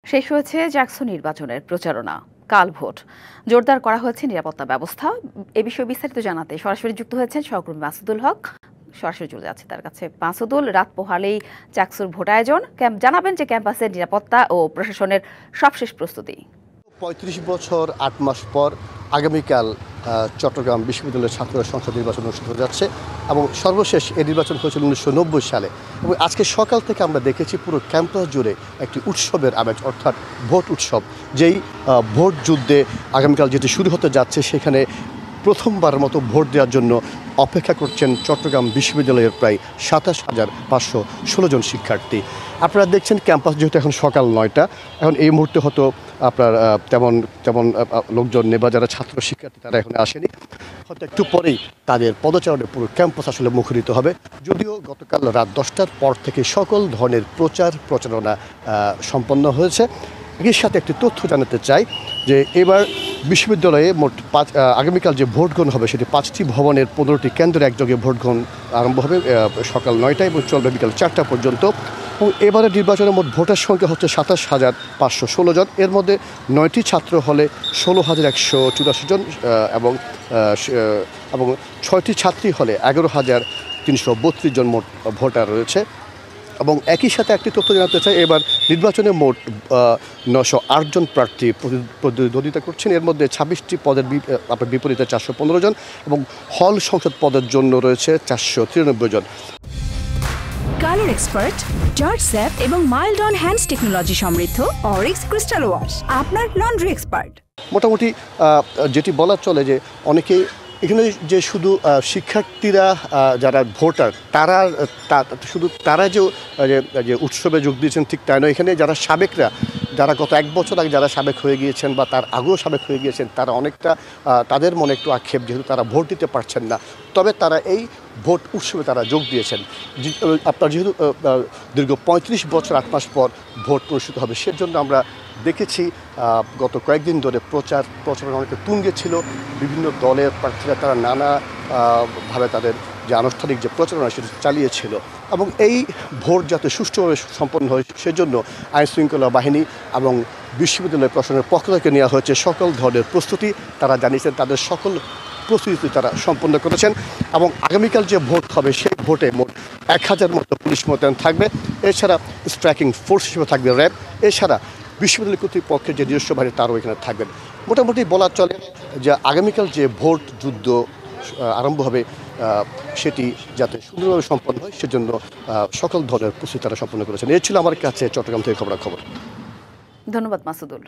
শেষ হয়েছে জাকসু নির্বাচনের প্রচারণা। কাল ভোট জোরদার করা হয়েছে নিরাপত্তা ব্যবস্থা। এ বিষয়ে বিস্তারিত জানাতে সরাসরি যুক্ত হয়েছেন সহকর্মী মাসুদুল হক। সরাসরি চলে যাচ্ছে তার কাছে। মাসুদুল, রাত পোহালেই জাকসুর ভোট আয়োজন, জানাবেন যে ক্যাম্পাসের নিরাপত্তা ও প্রশাসনের সবশেষ প্রস্তুতি। ৩৫ বছর ৮ মাস পর আগামীকাল চট্টগ্রাম বিশ্ববিদ্যালয়ের ছাত্র সংসদ নির্বাচন অনুষ্ঠিত হতে যাচ্ছে এবং সর্বশেষ এই নির্বাচন হয়েছিল ১৯৯০ সালে। এবং আজকে সকাল থেকে আমরা দেখেছি পুরো ক্যাম্পাস জুড়ে একটি উৎসবের আমেজ, অর্থাৎ ভোট উৎসব। যেই ভোট যুদ্ধে আগামীকাল যেটি শুরু হতে যাচ্ছে, সেখানে প্রথমবারের মতো ভোট দেওয়ার জন্য অপেক্ষা করছেন চট্টগ্রাম বিশ্ববিদ্যালয়ের প্রায় ২৭,৫১৬ জন শিক্ষার্থী। আপনারা দেখছেন ক্যাম্পাস যেহেতু এখন সকাল ৯টা, এখন এই মুহূর্তে হয়তো আপনার তেমন লোকজন নেবা, যারা ছাত্র শিক্ষার্থী তারা এখন আসেনি, হয়তো একটু পরেই তাদের পদচারণে পুরো ক্যাম্পাস আসলে মুখরিত হবে। যদিও গতকাল রাত 10টার পর থেকে সকল ধরনের প্রচারণা সম্পন্ন হয়েছে। এর সাথে একটি তথ্য জানাতে চাই যে এবার বিশ্ববিদ্যালয়ে মোট আগামীকাল যে ভোট গ্রহণ হবে সেটি 5টি ভবনের 15টি কেন্দ্রে একযোগে ভোট গ্রহণ আরম্ভ হবে সকাল ৯টায় এবং চলবে বিকাল 4টা পর্যন্ত। এবং এবারের নির্বাচনের মোট ভোটার সংখ্যা হচ্ছে ২৭,৫১৬ জন। এর মধ্যে 9টি ছাত্র হলে ১৬,১৮৪ জন এবং 6টি ছাত্রী হলে ১১,৩৩২ জন মোট ভোটার রয়েছে। এবং একই সাথে একটি তথ্য জানাতে চাই, এবার নির্বাচনে মোট ৯০৮ জন প্রার্থী প্রতিদ্বন্দ্বিতা করছেন। এর মধ্যে 26টি পদের বিপরীতে 415 জন এবং হল সংসদ পদের জন্য রয়েছে 493 জন। কালার এক্সপার্ট, জর্জ স্যাপ এবং মাইল্ড অন হ্যান্ডস টেকনোলজি সমৃদ্ধ অরিক্স ক্রিস্টাল ওয়াশ আপনার লন্ড্রি এক্সপার্ট। মোটামুটি যেটি বলা চলে যে অনেকেই এখানে যে শুধু শিক্ষার্থীরা যারা ভোটার তারা যে উৎসবে যোগ দিয়েছেন ঠিক তাই নয়। এখানে যারা সাবেকরা, যারা গত 1 বছর আগে যারা সাবেক হয়ে গিয়েছেন বা তার আগেও সাবেক হয়ে গিয়েছেন, তারা অনেকটা তাদের মনে একটু আক্ষেপ, যেহেতু তারা ভোট দিতে পারছেন না। তবে তারা এই ভোট উৎসবে তারা যোগ দিয়েছেন। আপনার যেহেতু দীর্ঘ ৩৫ বছর ৮ মাস পর ভোট অনুষ্ঠিত হবে, সেজন্য আমরা দেখেছি গত কয়েকদিন ধরে প্রচারণা অনেকটা তুঙ্গে ছিল। বিভিন্ন দলের প্রার্থীরা তারা নানাভাবে তাদের যে আনুষ্ঠানিক যে প্রচারণা সেটা চালিয়েছিল। এবং এই ভোট যাতে সুষ্ঠুভাবে সম্পন্ন হয় সেজন্য আইনশৃঙ্খলা বাহিনী এবং বিশ্ববিদ্যালয় প্রশাসনের পক্ষ থেকে নেওয়া হয়েছে সকল ধরনের প্রস্তুতি। তারা জানিয়েছেন তাদের সকল প্রস্তুতি তারা সম্পন্ন করেছেন। এবং আগামীকাল যে ভোট হবে সেই ভোটে মোট ১,০০০ মতো পুলিশ মোতায়েন থাকবে। এছাড়া স্ট্রাইকিং ফোর্স হিসেবে থাকবে র্যাব। এছাড়া বিশ্ববিদ্যালয় কর্তৃপক্ষের যে নিজস্ব বাহিনী তারাও এখানে থাকবেন। মোটামুটি বলা চলে যে আগামীকাল যে ভোট যুদ্ধ আরম্ভ হবে সেটি যাতে সুন্দরভাবে সম্পন্ন হয় সেজন্য সকল ধরনের প্রস্তুতি তারা সম্পন্ন করেছেন। এই ছিল আমার কাছে চট্টগ্রাম থেকে খবরাখবর। ধন্যবাদ মাসুদুল।